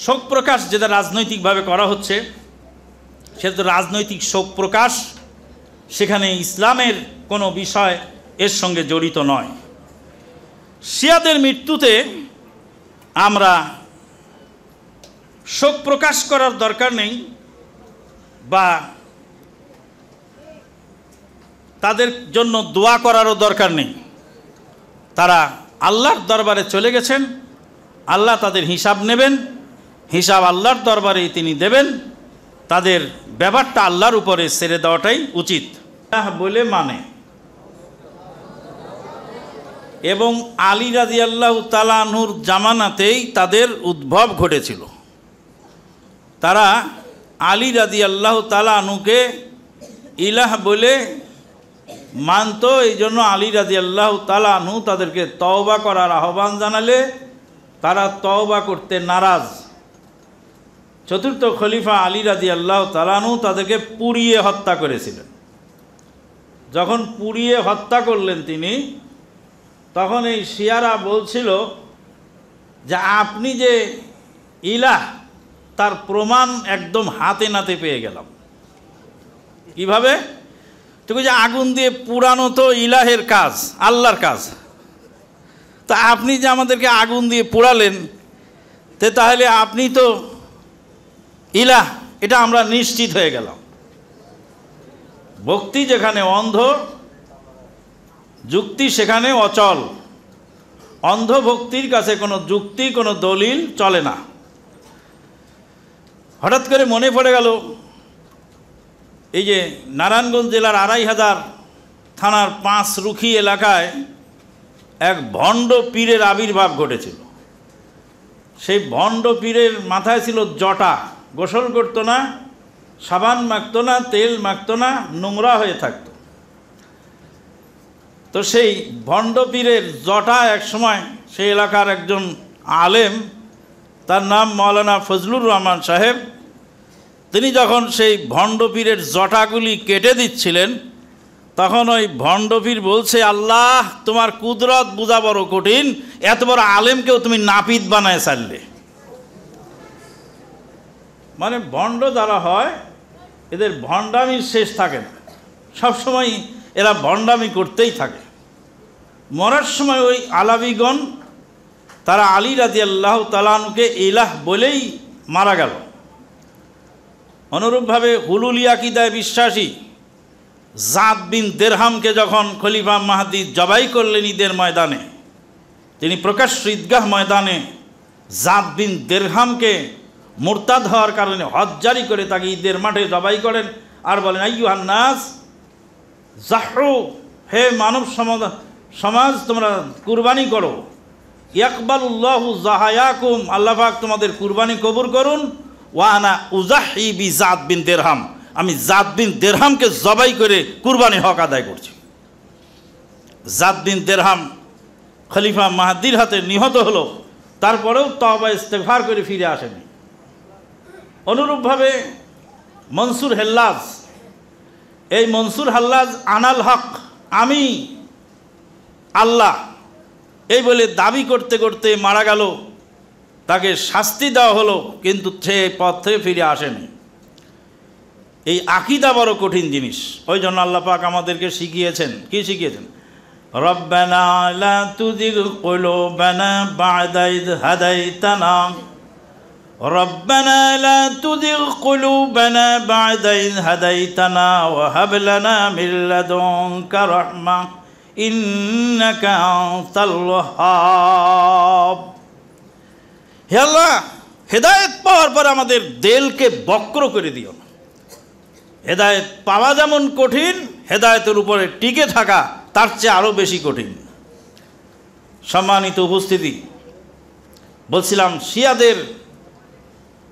শোক প্রকাশ যেটা রাজনৈতিকভাবে করা হচ্ছে সেটা তো রাজনৈতিক শোক প্রকাশ, সেখানে ইসলামের কোনো বিষয় এর সঙ্গে জড়িত নয়। শিয়াদের মৃত্যুতে আমরা শোক প্রকাশ করার দরকার নেই বা তাদের জন্য দোয়া করারও দরকার নেই। তারা আল্লাহর দরবারে চলে গেছেন, আল্লাহ তাদের হিসাব নেবেন, হিসাব আল্লাহর দরবারেই তিনি দেবেন। তাদের ব্যাপারটা আল্লাহর উপরে ছেড়ে দেওয়াটাই উচিত বলে মানে। এবং আলী রাদিয়াল্লাহু তাআলা আনহুর জামানাতেই তাদের উদ্ভব ঘটেছিল। তারা আলী রাদিয়াল্লাহু তাআলা আনহুকে ইলাহ বলে মানত। এই জন্য আলী রাদিয়াল্লাহু তাআলা আনহু তাদেরকে তওবা করার আহ্বান জানালে তারা তওবা করতে নারাজ। চতুর্থ খলিফা আলী রাদিয়াল্লাহু তাআলা আনহু তাদেরকে পুড়িয়ে হত্যা করেছিলেন। যখন পুড়িয়ে হত্যা করলেন তিনি, তখন এই শিয়ারা বলছিল যে আপনি যে ইলাহ তার প্রমাণ একদম হাতে নাতে পেয়ে গেলাম। কিভাবে? তো যে আগুন দিয়ে পুরানো তো ইলাহের কাজ, আল্লাহর কাজ, তা আপনি যে আমাদেরকে আগুন দিয়ে পোড়ালেন তাহলে আপনি তো ইলাহ, এটা আমরা নিশ্চিত হয়ে গেলাম। ভক্তি যেখানে অন্ধ, যুক্তি সেখানে অচল। অন্ধ ভক্তির কাছে কোনো যুক্তি, কোনো দলিল চলে না। হঠাৎ করে মনে পড়ে গেল এই যে নারায়ণগঞ্জ জেলার ২৫০০ থানার ৫ রুখি এলাকায় এক ভণ্ড পীরের আবির্ভাব ঘটেছিল। সেই ভণ্ড পীরের মাথায় ছিল জটা, গোসল করত না, সাবান মাখত না, তেল মাখত না, নোংরা হয়ে থাকত। তো সেই ভণ্ড পীরের জটা একসময় সেই এলাকার একজন আলেম, তার নাম মাওলানা ফজলুর রহমান সাহেব, তিনি যখন সেই ভণ্ড পীরের জটাগুলি কেটে দিচ্ছিলেন, তখন ওই ভণ্ড পীর বলছে, আল্লাহ তোমার কুদরত বোঝা বড় কঠিন, এত বড় আলেমকেও তুমি নাপিত বানায় ছাড়লে। মানে ভণ্ড যারা হয় এদের ভণ্ডামির শেষ থাকে না, সবসময় এরা ভণ্ডামি করতেই থাকে। মরার সময় ওই আলাবিগণ তারা আলী রাদিয়াল্লাহু তাআলা আনহুকে ইলাহ বলেই মারা গেল। অনুরূপভাবে হুলুলি আকীদায় বিশ্বাসী জাদ বিন দেরহামকে যখন খলিফা মাহদী জবাই করলেন ঈদের ময়দানে, তিনি প্রকাশ্য ঈদগাহ ময়দানে জাদ বিন দেরহামকে মুরতাদ হওয়ার কারণে হজ্জারি করে তাকে ঈদের মাঠে জবাই করেন আর বলেন, আইয়ুহান নাস জাহরু, হে মানব সমাজ তোমরা কুরবানি করো, ইয়াকবালুল্লাহু জাহায়াকুম, আল্লাহ পাক তোমাদের কুরবানি কবুল করুন, ওয়া আনা উজাহি বি জাদ বিন দেরহাম, আমি জাদ বিন দেরহামকে জবাই করে কুরবানির হক আদায় করছি। জাদ বিন দেরহাম খলিফা মাহদীর হাতে নিহত হলো, তারপরেও তওবা ইস্তেগফার করে ফিরে আসেনি। অনুরূপভাবে মনসুর হেল্লাজ, এই মনসুর হাল্লাজ আনাল হক, আমি আল্লাহ এই বলে দাবি করতে করতে মারা গেল। তাকে শাস্তি দেওয়া হলো, কিন্তু সে পথ থেকে ফিরে আসেনি। এই আকীদা বড় কঠিন জিনিস। ওই জন্য আল্লাহ পাক আমাদেরকে শিখিয়েছেন, কি শিখিয়েছেন? রব্বানা লা তুযিগ কুলুবানা বা'দা ইয হাদাইতানা, রব্বানা লা তুযিগ কুলুবানা বা'দা ইয হাদাইতানা ওয়া হাব লানা মিন লাদুনকা রাহমাহ ইন্নাকা আনতাল ওয়াহ্হাব। হে আল্লাহ, হেদায়েত পাওয়ার পর আমাদের দিলকে বক্র করে দিও না। হেদায়েত পাওয়া যেমন কঠিন, হেদায়েতের উপরে টিকে থাকা তার চেয়ে আরও বেশি কঠিন। সম্মানিত উপস্থিতি, বলছিলাম শিয়াদের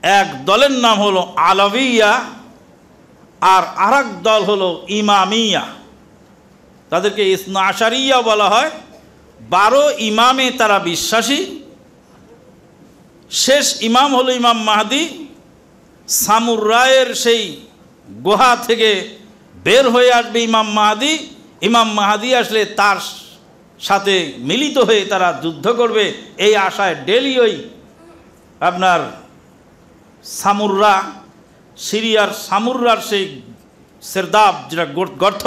এক দলের নাম হলো আলাউইয়া আর আরেক দল হলো ইমামিয়া। তাদেরকে ইসনা আশারিয়া বলা হয়। 12 ইমামে তারা বিশ্বাসী। শেষ ইমাম হলো ইমাম মাহদী। সামুরায়ের সেই গুহা থেকে বের হয়ে আসবে ইমাম মাহদী। ইমাম মাহদী আসলে তার সাথে মিলিত হয়ে তারা যুদ্ধ করবে, এই আশায় ডেলি ওই আপনার সামুররা, সিরিয়ার সামুররার সেই সেরদাব যেটা গর্ত,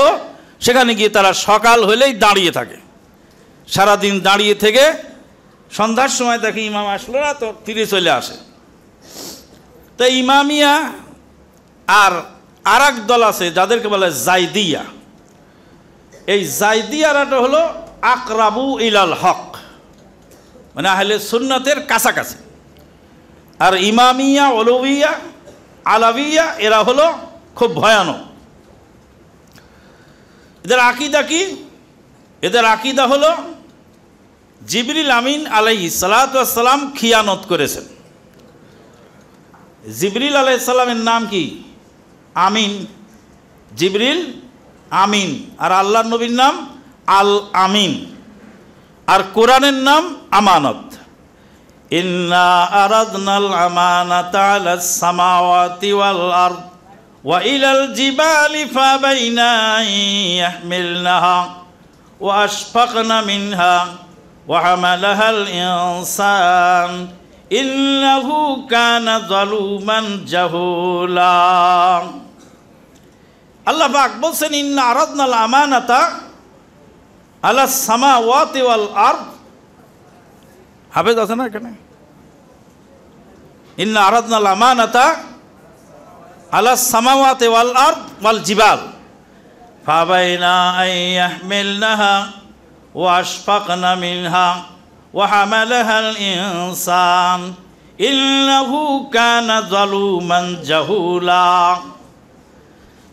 সেখানে গিয়ে তারা সকাল হলেই দাঁড়িয়ে থাকে। সারাদিন দাঁড়িয়ে থেকে সন্ধ্যার সময় দেখে ইমাম আসলো না, তো ফিরে চলে আসে। তো ইমামিয়া আর এক দল আছে যাদেরকে বলে জাইদিয়া। এই জাইদিয়ারাটা হলো আকরাবু ইলাল হক, মানে আহলে সুন্নাতের কাছাকাছি। আর ইমামিয়া, অলৌইয়া, আলাবিয়া এরা হলো খুব ভয়ানক। এদের আকীদা কি? এদের আকীদা হলো জিবরিল আমিন আলাইহিস সালাতু ওয়াস সালাম খিয়ানত করেছেন। জিবরিল আলাইহিস সালামের নাম কি? আমিন। জিবরিল আমিন, আর আল্লাহর নবীর নাম আল আমিন, আর কোরআনের নাম আমানত। ইন্না আরাদনাল আমানাতা আলাস সামাওয়াতি ওয়াল আরদ ওয়া ইলাল জিবালি ফাবাইনা ইয়াহমিলনাহা ওয়া আশফাকনা মিনহা ওয়া হামালাহাল ইনসান ইন্নাহু কানা যালুমান জাহুলা। আল্লাহ পাক বলছেন ইন্না আরাদনাল আমানাতা আলাস সামাওয়াতি ওয়াল আরদ। হাফেজ আছে না এখানে? ইন্না আরাদনাল আমানাতা আলাস সামাওয়াতি ওয়াল আরদ ওয়াল জিবাল ফাবাইনা আইয়াহমিলনাহা ওয়া আশফাকনা মিনহা ওয়া হামালাহাল ইনসান ইন্নাহু কানা যালুমান জাহুলা।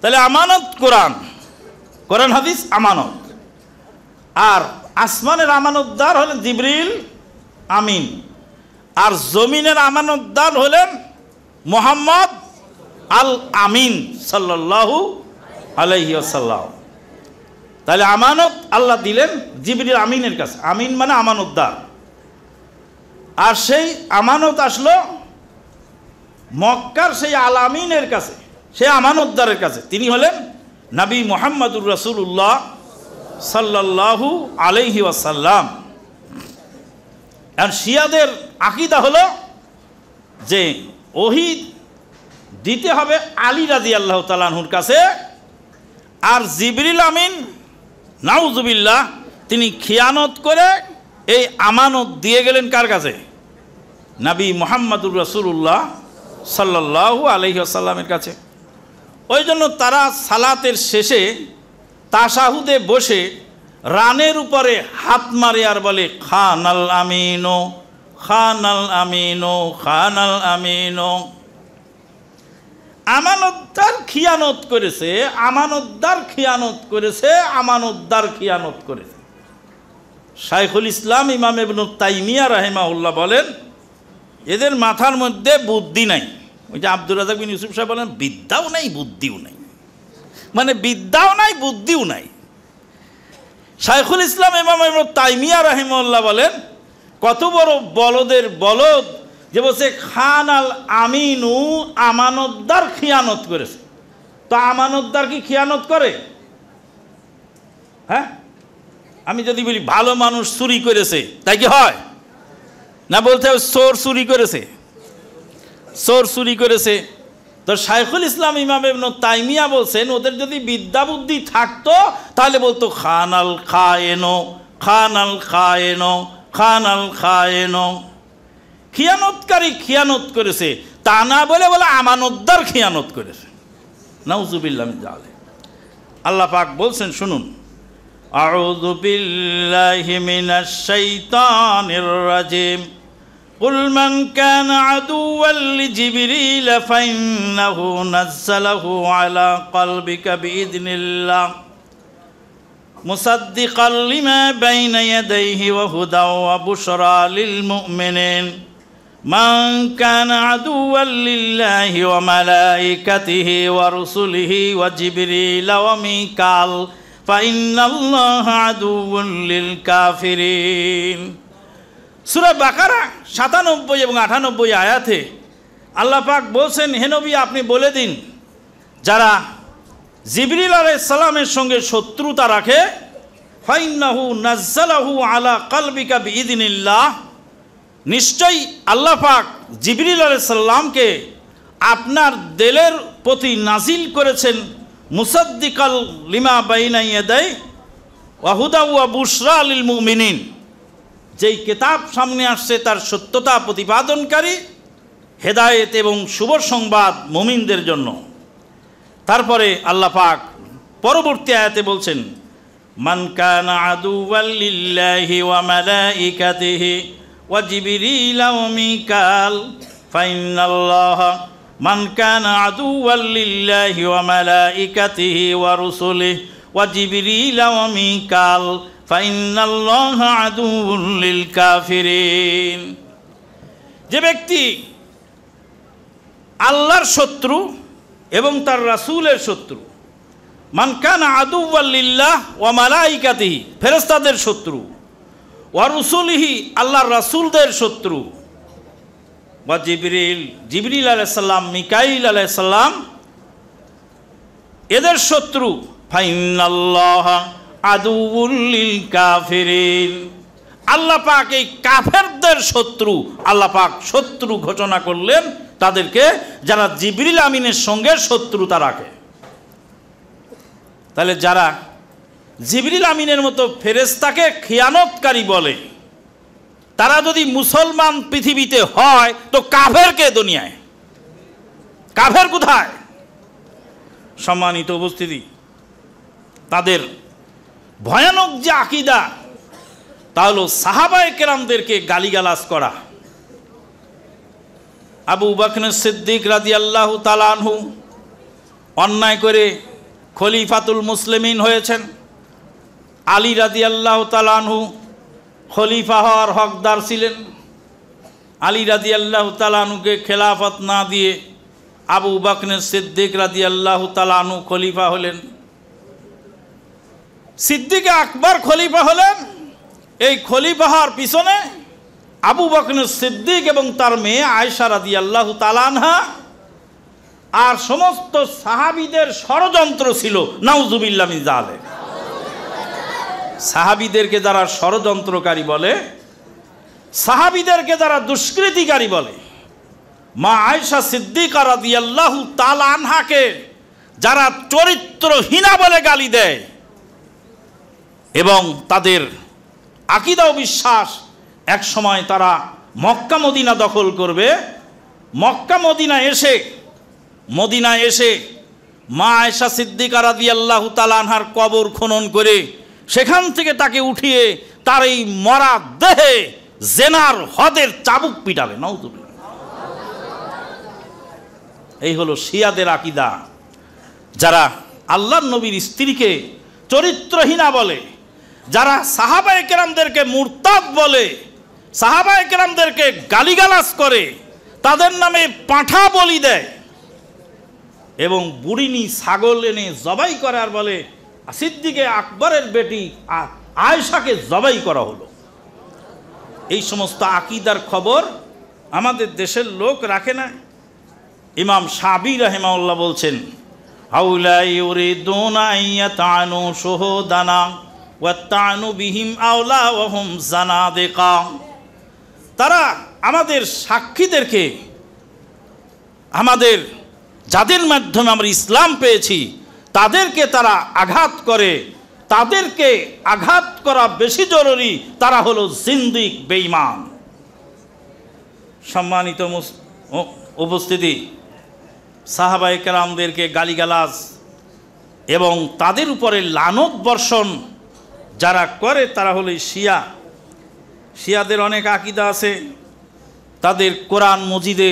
তাহলে আমানত কোরআন, কোরআন হাদিস আমানত। আর আসমানের আমানতদার হলেন জিবরিল আমিন, আর জমিনের আমানতদার হলেন মুহাম্মদ আল আমিন সাল্লাল্লাহু আলাইহি ওয়াসাল্লাম। তাহলে আমানত আল্লাহ দিলেন জিবরিল আমিনের কাছে। আমিন মানে আমানতদার। আর সেই আমানত আসলো মক্কার সেই আল আমিনের কাছে, সেই আমানতদারের কাছে। তিনি হলেন নবী মুহাম্মদুর রাসূলুল্লাহ সাল্লাল্লাহু আলাইহি ওয়াসাল্লাম। আর শিয়াদের আকীদা হলো যে ওহী দিতে হবে আলী রাদিয়াল্লাহু তাআলা আনহুর কাছে, আর জিবরিল আমিন নাউজুবিল্লাহ তিনি খিয়ানত করে এই আমানত দিয়ে গেলেন কার কাছে? নবী মুহাম্মদুর রাসূলুল্লাহ সাল্লাল্লাহু আলাইহি ওয়াসাল্লামের কাছে। ওই জন্য তারা সালাতের শেষে তাশাহুদে বসে রানের উপরে হাত মারে আর বলে খানাল আমিনো, খানাল আমিনো, খানাল আমিনো। আমানতদার খিয়ানত করেছে, আমানতদার খিয়ানত করেছে, আমানতদার খিয়ানত করেছে। শাইখুল ইসলাম ইমাম ইবনে তাইমিয়া রাহিমাহুল্লাহ বলেন এদের মাথার মধ্যে বুদ্ধি নাই। ওই যে আব্দুর রাজ্জাক বিন ইউসুফ সাহেব বলেন বিদ্যাও নাই বুদ্ধিও নাই, মানে বিদ্যাও নাই বুদ্ধিও নাই। শাইখুল ইসলাম ইমাম ইবনে তাইমিয়া রাহিমাহুল্লাহ বলেন কত বড় বলদের বলদ যে বলছে খান আল আমিনু, আমানতদার খিয়ানত করেছে। তো আমানতদার কি খিয়ানত করে? হ্যাঁ, আমি যদি বলি ভালো মানুষ চুরি করেছে তাই কি হয় না? বলতে হবে চোর চুরি করেছে, চোর চুরি করেছে। তো শাইখুল ইসলাম ইমাম ইবনে তাইমিয়া বলছেন ওদের যদি বিদ্যা বুদ্ধি থাকতো তাহলে বলতো খান আল খায়েনো, খান আল খায়েনো, খান আল খায়েনো। খিয়ানতকারী খিয়ানত করেছে তা না বলে বলে আমানতদার খিয়ানত করেছে। নাউজুবিল্লাহ মিন যালিক। আল্লাহ পাক বলছেন শুনুন, আউযু বিল্লাহি মিনাশ শাইতানির রাজিম। قل من كان عدوا لجبريل فإنه نزله على قلبك بإذن الله مصدقا لما بين يديه وهدى وبشرى للمؤمنين من كان عدوا لله وملائكته ورسله وجبريل وميكال فإن الله عدو للكافرين। সূরা বাকারা ৯৭ এবং ৯৮ আয়াতে আল্লাহ পাক বলছেন হে নবী আপনি বলে দিন যারা জিবরিল আলাইহিস সালামের সঙ্গে শত্রুতা রাখে ফাইন্নাহু নাজ্জালাহু আলা কলবিকা বিইذনিল্লাহ, নিশ্চয়ই আল্লাহ পাক জিবরিল আলাইহিস সালামকে আপনার দিলের প্রতি নাজিল করেছেন মুসাদ্দিকাল লিমা বাইনা ইয়াদাই ওয়া হুদা ওয়া বুশরা লিল মুমিনিন, যেই কিতাব সামনে আসছে তার সত্যতা প্রতিপাদনকারী, হেদায়েত এবং শুভ সংবাদ মুমিনদের জন্য। তারপরে আল্লাহ পাক পরবর্তী আয়াতে বলছেন, মান কানা আদুওয়াল লিল্লাহি ওয়া মালাইকাতিহি ওয়া জিবরিল ওয়া মিকাল ফাইন্নাল্লাহা মান কানা আদুওয়াল লিল্লাহি ওয়া মালাইকাতিহি ওয়া রুসুলিহি ওয়া জিবরিল ওয়া মিকাল ফাইন্নাল্লাহা আদুউল লিল কাফিরিন। যে ব্যক্তি আল্লাহর শত্রু এবং তার রাসূলের শত্রু, মান কানা আদুওয়াল লিল্লাহ ওয়া মালাইকাতিহি, ফেরেশতাদের শত্রু, ওয়া রুসুলিহি, আল্লাহর রাসূলদের শত্রু, ওয়া জিবরিল আলাইহিস সালাম, মিকাইল আলাইহিস সালাম এদের শত্রু, ফাইন্নাল্লাহা আদুউল লিল কাফিরিন, আল্লাহ পাক এই কাফেরদের শত্রু আল্লাহ পাক শত্রু ঘোষণা করলেন তাদেরকে, যারা জিবরিল আমিনের সঙ্গে শত্রুতা রাখে। তাহলে যারা জিবরিল আমিনের মতো ফেরেশতাকে খিয়ানতকারী বলে, তারা যদি মুসলমান পৃথিবীতে হয় তো কাফের কে দুনিয়ায়? কাফের কোথায়? সম্মানিত উপস্থিতি, তাদের ভয়ানক যে আকীদা তা হলো সাহাবায়ে কেরামদেরকে গালিগালাজ করা। আবু বকর সিদ্দিক রাদিয়াল্লাহু তাআলা আনহু অন্যায় করে খলিফাতুল মুসলিমিন হয়েছেন। আলী রাদিয়াল্লাহু তাআলা আনহু খলিফা হওয়ার হকদার ছিলেন। আলী রাদিয়াল্লাহু তাআলা আনহুকে খেলাফত না দিয়ে আবু বকর সিদ্দিক রাদিয়াল্লাহু তাআলা আনহু খলিফা হলেন। সিদ্দিক আকবর খলিফা হলেন। এই খলিফা হওয়ার পিছনে আবু বকর সিদ্দিক এবং তার মেয়ে আয়েশা রাদিয়াল্লাহু তাআলা আনহা আর সমস্ত সাহাবীদের ষড়যন্ত্র ছিল। নাউজুবিল্লাহ মিন যালিক। সাহাবীদেরকে যারা ষড়যন্ত্রকারী বলে, সাহাবীদেরকে যারা দুষ্কৃতিকারী বলে, মা আয়েশা সিদ্দিকা রাদিয়াল্লাহু তাআলা আনহাকে যারা চরিত্রহীনা বলে গালি দেয় এবং তাদের আকীদা ও বিশ্বাস এক সময় তারা মক্কা মদিনা দখল করবে, মক্কা মদিনায় এসে মা আয়েশা সিদ্দিকা রাদিয়াল্লাহু তাআলা আনহার কবর খনন করে সেখান থেকে তাকে উঠিয়ে তার এই মরা দেহে জেনার হদের চাবুক পিটাবে। নাউজুবিল্লাহ। এই হলো শিয়াদের আকীদা, যারা আল্লাহর নবীর স্ত্রীকে চরিত্রহীনা বলে, যারা সাহাবায়ে কেরামদেরকে মুরতাদ বলে, সাহাবায়ে কেরামদেরকে গালিগালাজ করে, তাদের নামে পাঁঠা বলি দেয় এবং বুড়িনি ছাগল এনে জবাই করে আর বলে সিদ্দিকে আকবরের বেটি আয়েশাকে জবাই করা হলো। এই সমস্ত আকীদার খবর আমাদের দেশের লোক রাখে না। ইমাম শাবি রাহিমাহুল্লাহ বলছেন, হাউলা ইউরিদুনা আইয়াতানু শুহুদানা ওয়া তানু বিহিম আওলা ওয়া হুম জানাদিকা। তারা আমাদের সাক্ষীদেরকে, আমাদের যাদের মাধ্যমে আমরা ইসলাম পেয়েছি তাদেরকে তারা আঘাত করে, তাদেরকে আঘাত করা বেশি জরুরি, তারা হলো জিন্দিক, বেঈমান। সম্মানিত উপস্থিতি, সাহাবায়ে কেরামদেরকে গালিগালাজ এবং তাদের উপরে লানত বর্ষণ যারা করে তারা হলো শিয়াদের অনেক আকীদা আছে। তাদের কোরআন মজিদে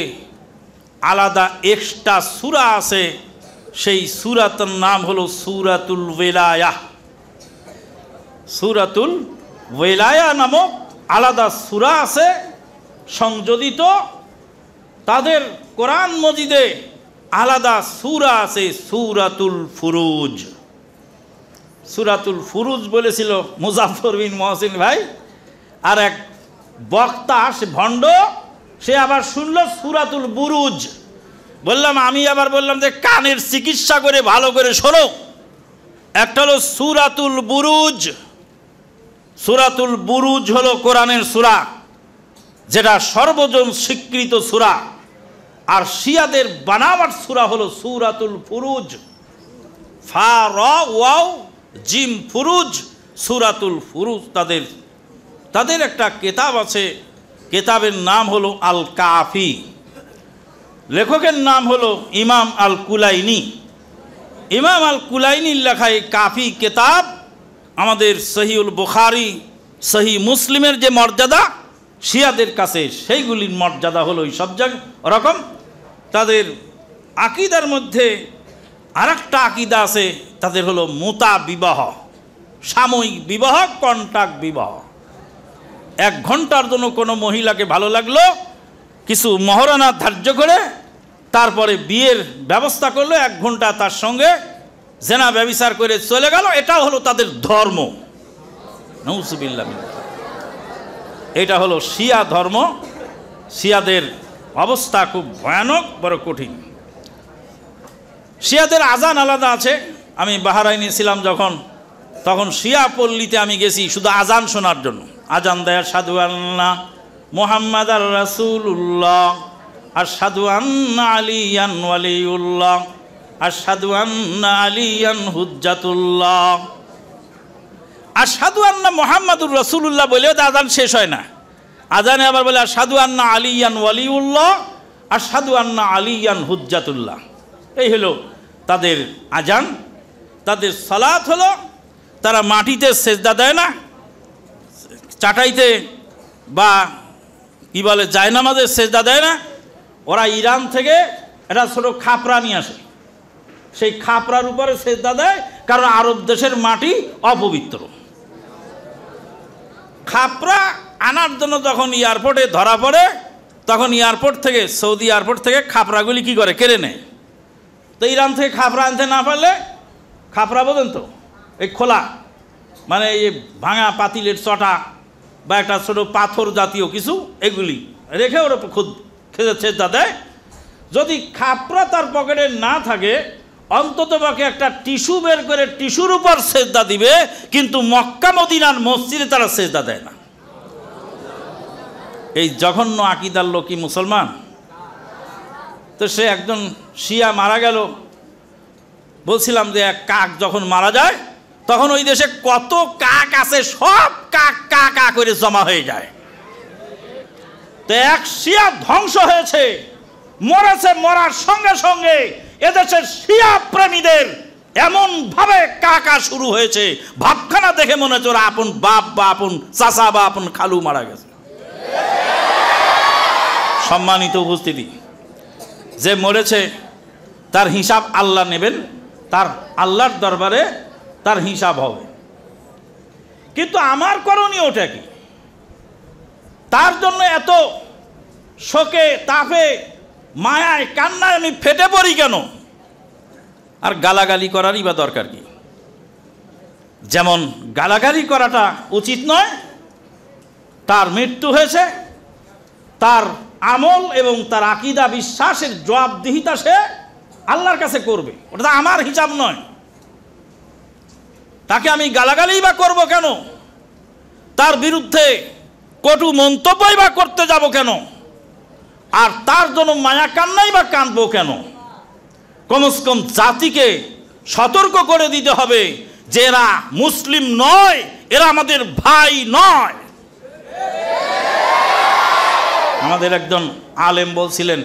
আলাদা এক্সট্রা সূরা আছে, সেই সূরাটার নাম হলো সূরাতুল ওয়ালায়া। সূরাতুল ওয়ালায়া নামক আলাদা সূরা আছে সংযোজিত। তাদের কোরআন মজিদে আলাদা সূরা আছে সূরাতুল ফুরুজ। সূরাতুল ফুরুজ বলেছিল মুজাফফর বিন মহসিন ভাই, আর এক বক্তা সে ভণ্ড, সে আবার শুনল সূরাতুল বুরুজ। বললাম, আমি আবার বললাম যে কানের চিকিৎসা করে ভালো করে শোনো। একটা হলো সূরাতুল বুরুজ। সূরাতুল বুরুজ হলো কোরআনের সূরা, যেটা সর্বজন স্বীকৃত সূরা। আর শিয়াদের বানাওয়াট সূরা হলো সূরাতুল ফুরুজ, ফা র ওয়াও জিম ফুরুজ, সূরাতুল ফুরুজ। তাদের একটা কিতাব আছে, কিতাবের নাম হলো আল কাফি, লেখকের নাম হলো ইমাম আল কুলাইনি। ইমাম আল কুলাইনির লেখা এই কাফি কিতাব আমাদের সহিউল বুখারী, সহি মুসলিমের যে মর্যাদা শিয়াদের কাছে, সেইগুলির মর্যাদা হলো এই সব রকম। তাদের আকিদার মধ্যে আরেকটা আকিদা আছে, তাদের হলো মুতা বিবাহ, সাময়িক বিবাহ, কন্ট্রাক্ট বিবাহ। 1 ঘন্টার জন্য কোনো মহিলাকে ভালো লাগলো, কিছু মহারণা ধার্য করে তারপরে বিয়ের ব্যবস্থা করলো, 1 ঘন্টা তার সঙ্গে জেনা ব্যভিচার করে চলে গেল। এটা হলো তাদের ধর্ম। নাউজুবিল্লাহ, এটা হলো শিয়া ধর্ম। শিয়াদের অবস্থা খুব ভয়ানক, বড় কঠিন। শিয়াদের আজান আলাদা আছে। আমি বাহরাইনে ছিলাম যখন, তখন শিয়া পল্লীতে আমি গেছি শুধু আজান শোনার জন্য। আজান দেয় আশহাদু আন্না মুহাম্মাদার রাসূলুল্লাহ, আশহাদু আন্না আলিয়ান ওয়ালিউল্লাহ, আশহাদু আন্না আলিয়ান হুজ্জাতুল্লাহ। আশহাদু আন্না মুহাম্মাদুর রাসূলুল্লাহ বলেও তো আজান শেষ হয় না। আজানে আবার বলে আশহাদু আন্না আলিয়ান ওয়ালিউল্লাহ, আশহাদু আন্না আলিয়ান হুজ্জাতুল্লাহ। এই হলো তাদের আজান। তাদের সালাত হলো তারা মাটিতে সেজদা দেয় না, চাটাইতে বা কি বলে জায়নামাজে সেজদা দেয় না। ওরা ইরান থেকে একটা ছোট খাপড়া নিয়ে আসে, সেই খাপড়ার উপরে সেজদা দেয়, কারণ আরব দেশের মাটি অপবিত্র। খাপড়া আনার জন্য যখন এয়ারপোর্টে ধরা পড়ে, তখন এয়ারপোর্ট থেকে, সৌদি এয়ারপোর্ট থেকে খাপড়াগুলি কি করে, কেড়ে নেয়। তো ইরান থেকে খাপড়া আনতে না পারলে, খাপড়া বোঝেন তো, এই খোলা মানে এই ভাঙা পাতিলের চটা বা একটা ছোটো পাথর জাতীয় কিছু, এগুলি রেখে ওর খুদ খেতে সেজদা দেয়। যদি খাপড়া তার পকেটে না থাকে, অন্তত পক্ষে একটা টিস্যু বের করে টিস্যুর উপর সেজদা দিবে, কিন্তু মক্কা মদিনার মসজিদে তারা সেজদা দেয় না। এই জঘন্য আকিদার লোকই মুসলমান। তো সে একজন শিয়া মারা গেল। বলছিলাম যে এক কাক যখন মারা যায়, তখন ওই দেশে কত কাক আছে, সব কাক কা কা করে জমা হয়ে যায়। তো এক শিয়া ধ্বংস হয়েছে, মরেছে, মরার সঙ্গে সঙ্গে এদেশের শিয়া প্রেমীদের এমন ভাবে কাকা শুরু হয়েছে, ভাবখানা দেখে মনে হচ্ছে ওরা আপন বাপ বা আপন চাচা বা আপন খালু মারা গেছে। সম্মানিত উপস্থিতি, যে মরেছে তার হিসাব আল্লাহ নেবেন, তার আল্লাহর দরবারে তার হিসাব হবে। কিন্তু আমার করণীয়টা কি? তার জন্য এত শোকে, তাপে, মায়ায়, কান্নায় আমি ফেটে পড়ি কেন? আর গালাগালি করারই বা দরকার কি? যেমন গালাগালি করাটা উচিত নয়, তার মৃত্যু হয়েছে, তার আমল এবং তার আকীদা বিশ্বাসের জবাবদিহিতা সে আল্লাহর কাছে করবে, ওটা আমার হিসাব নয়। তাকে আমি গালাগালি বা করবো কেন? তার বিরুদ্ধে কটু মন্তব্যই বা করতে যাব কেন? আর তার জন্য মায়া কান্নাই বা কাঁদবো কেন? কমসে কম জাতিকে সতর্ক করে দিতে হবে যে এরা মুসলিম নয়, এরা আমাদের ভাই নয়। আমাদের একজন আলেম বলছিলেন,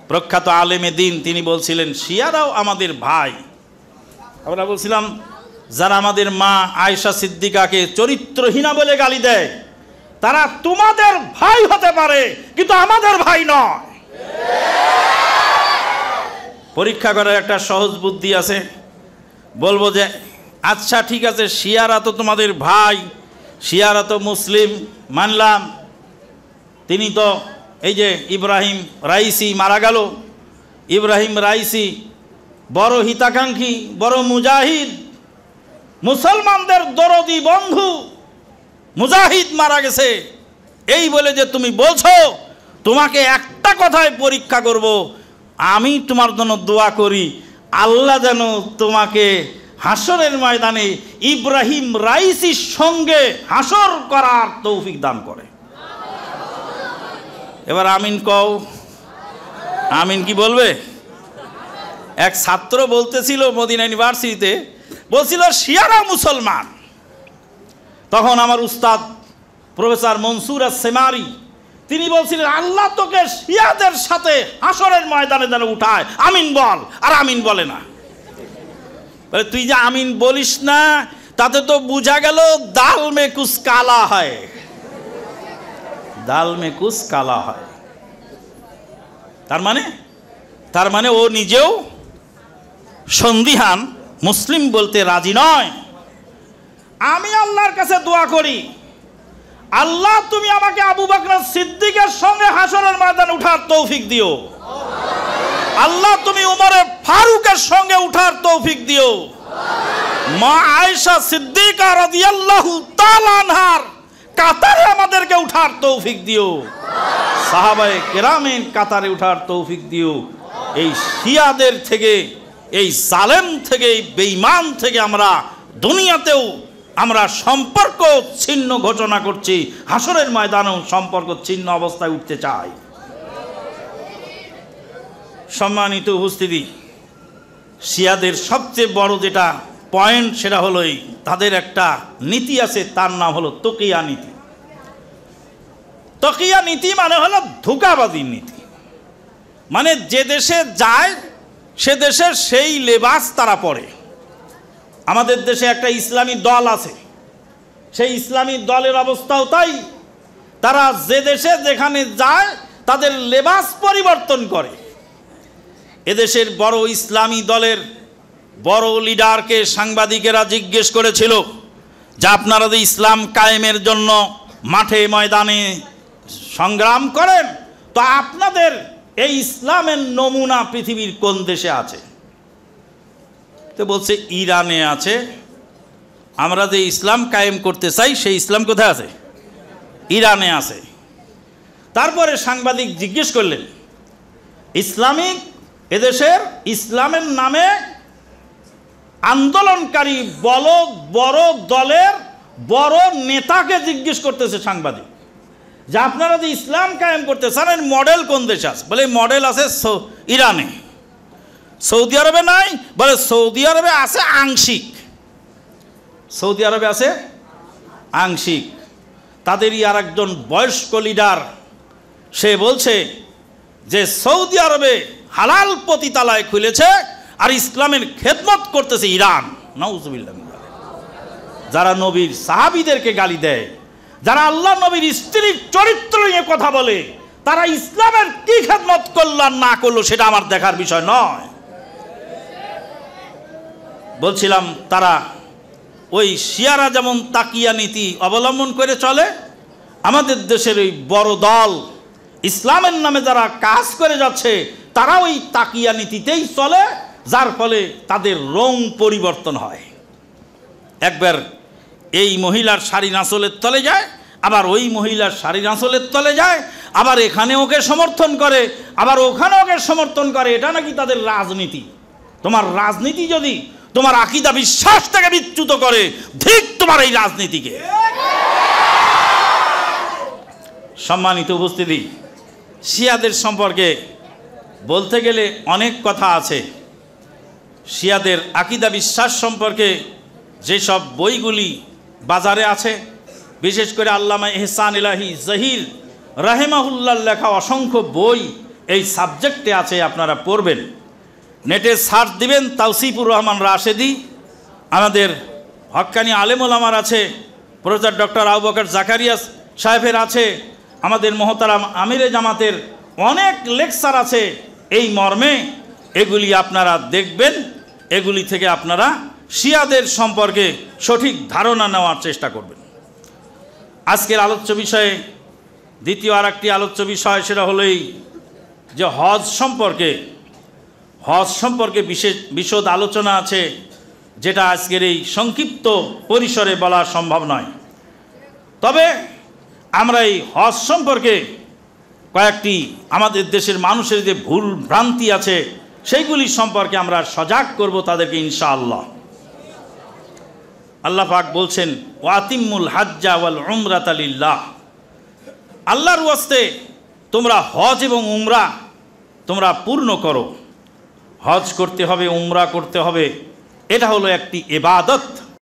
প্রখ্যাত আলেমে দিন, তিনি বলছিলেন শিয়ারাও আমাদের ভাই। আমরা বলছিলাম যারা আমাদের মা আয়েশা সিদ্দিকাকে চরিত্রহীনা বলে গালি দেয়, তারা তোমাদের ভাই হতে পারে কিন্তু আমাদের ভাই নয়। পরীক্ষা করার একটা সহজ বুদ্ধি আছে। বলবো যে আচ্ছা ঠিক আছে, শিয়ারা তো তোমাদের ভাই, শিয়ারা তো মুসলিম, মানলাম। তিনি তো এই যে ইব্রাহিম রাইসি মারা গেল, ইব্রাহিম রাইসি বড় হিতাকাঙ্ক্ষী, বড় মুজাহিদ, মুসলমানদের দরদি বন্ধু, মুজাহিদ মারা গেছে। এই বলে যে তুমি বলছো, তোমাকে একটা কথায় পরীক্ষা করব, আমি তোমার জন্য দোয়া করি আল্লাহ যেন তোমাকে হাসরের ময়দানে ইব্রাহিম রাইসির সঙ্গে হাসর করার তৌফিক দান করে। এবার আমিন কও। আমিন কি বলবে? এক ছাত্র বলতেছিল মদিনা ইউনিভার্সিটিতে, বলছিল শিয়ারা মুসলমান। তখন আমার উস্তাদ প্রফেসর মনসুর আস-সেমারি তিনি বলছিলেন, আল্লাহ তোকে শিয়াদের সাথে হাসরের ময়দানে যেন উঠায়, আমিন বল। আর আমিন বলে না। বলে তুই যে আমিন বলিস না, তাতে তো বোঝা গেল দাল মে কুছ কালা হয়, দাল মে কুছ কালা হয়। তার মানে ও নিজেও সন্দিহান, মুসলিম বলতে রাজি নয়। আমি আল্লাহর কাছে দোয়া করি, আল্লাহ তুমি আমাকে আবু বকর সিদ্দিকের সঙ্গে হাসরের ময়দানে উঠার তৌফিক দিও। আল্লাহ তুমি উমরে ফারুকের সঙ্গে উঠার তৌফিক দিও। মা আয়েশা সিদ্দিকা রাদিয়াল্লাহু তাআলা আনহার কাতারে আমাদেরকে উঠার তৌফিক দিও। সাহাবায়ে কেরামের কাতারে উঠার তৌফিক দিও। এই শিয়াদের থেকে, এই জালেম থেকে, এই বেঈমান থেকে আমরা দুনিয়াতেও আমরা সম্পর্ক ছিন্ন ঘোষণা করছি, হাসরের ময়দানেও সম্পর্ক ছিন্ন অবস্থায় উঠতে চাই। সম্মানিত উপস্থিতি, শিয়াদের সবচেয়ে বড় যেটা পয়েন্ট সেটা হলো তাদের একটা নীতি আছে, তার নাম হলো তকিয়া নীতি। তকিয়া নীতি মানে হলো ধোঁকাবাজির নীতি। মানে যে দেশে যায় সে দেশের সেই লেবাস তারা পরে। আমাদের দেশে একটা ইসলামী দল আছে, সেই ইসলামী দলের অবস্থাও তাই। তারা যে দেশে যেখানে যায় তাদের লেবাস পরিবর্তন করে। এদেশের বড় ইসলামী দলের বড় লিডারকে সাংবাদিকেরা জিজ্ঞেস করেছিল যে আপনারা যে ইসলাম কায়েমের জন্য মাঠে ময়দানে সংগ্রাম করেন, তো আপনাদের এই ইসলামের নমুনা পৃথিবীর কোন দেশে আছে? তো বলছে ইরানে আছে। আমরা যে ইসলাম কায়েম করতে চাই সেই ইসলাম কোথায় আছে? ইরানে আছে। তারপরে সাংবাদিক জিজ্ঞেস করলেন, ইসলামিক এদেশের ইসলামের নামে আন্দোলনকারী বড় দলের বড় নেতাকে জিজ্ঞেস করতেছে সাংবাদিক যে আপনারা যে ইসলাম কায়েম করতে চান এর মডেল কোন দেশে আছে? বলে মডেল আছে ইরানে। সৌদি আরবে নাই? বলে সৌদি আরবে আছে আংশিক। সৌদি আরবে আছে আংশিক। তাদেরই আর একজন বয়স্ক লিডার সে বলছে যে সৌদি আরবে হালাল পতিতালয় খুলেছে আর ইসলামের খেদমত করতেছে ইরান। নাউজুবিল্লাহ। যারা নবীর সাহাবীদেরকে গালি দেয়, যারা আল্লাহ নবীর স্ত্রীর চরিত্র নিয়ে কথা বলে, তারা ইসলামের কি খেদমত করল আর না করলো সেটা আমার দেখার বিষয় নয়। বলছিলাম তারা ওই শিয়ারা যেমন তাকিয়া নীতি অবলম্বন করে চলে, আমাদের দেশের ওই বড় দল ইসলামের নামে যারা কাজ করে যাচ্ছে তারা ওই তাকিয়া নীতিতেই চলে, যার ফলে তাদের রং পরিবর্তন হয়। একবার এই মহিলার শাড়ি আঁচলের তলে যায়, আবার ওই মহিলার শাড়ির আঁচলের তলে যায়, আবার এখানে ওকে সমর্থন করে, আবার ওখানে ওকে সমর্থন করে। এটা নাকি তাদের রাজনীতি। তোমার রাজনীতি যদি তোমার আকীদা বিশ্বাস থেকে বিচ্যুত করে, ঠিক তোমার এই রাজনীতিকে। সম্মানিত উপস্থিতি, শিয়াদের সম্পর্কে বলতে গেলে অনেক কথা আছে। শিয়াদের আকীদা বিশ্বাস সম্পর্কে যেসব বইগুলি বাজারে আছে, বিশেষ করে আল্লামা ইহসান ইলাহি জহির রাহেমাহুল্লাহর লেখা অসংখ্য বই এই সাবজেক্টে আছে, আপনারা পড়বেন। নেটে সার্চ দিবেন তাওসিফুর রহমান রাশেদি, আমাদের হক্কানি আলেম ওলামার আছে, প্রফেসর ডক্টর আবু বকর জাকারিয়া সাহেবের আছে, আমাদের মহতারাম আমিরে জামাতের অনেক লেকচার আছে এই মর্মে। এগুলি আপনারা দেখবেন, এগুলি থেকে আপনারা শিয়াদের সম্পর্কে সঠিক ধারণা নেওয়ার চেষ্টা করবেন। আজকের আলোচ্য বিষয়ে দ্বিতীয় আর একটি আলোচ্য বিষয় সেটা হলোই যে হজ সম্পর্কে বিশদ আলোচনা আছে, যেটা আজকের এই সংক্ষিপ্ত পরিসরে বলা সম্ভব নয়। তবে আমরা এই হজ সম্পর্কে কয়েকটি আমাদের দেশের মানুষের যে ভুল ভ্রান্তি আছে সেইগুলি সম্পর্কে আমরা সজাগ করব তাদেরকে ইনশাআল্লাহ। আল্লাহ পাক বলছেন ওয়াতিমুল হাজ্জা ওয়াল উমরাতা লিল্লাহ, আল্লাহর ওয়াস্তে তোমরা হজ এবং উমরা তোমরা পূর্ণ করো। হজ করতে হবে, উমরা করতে হবে, এটা হলো একটি ইবাদত।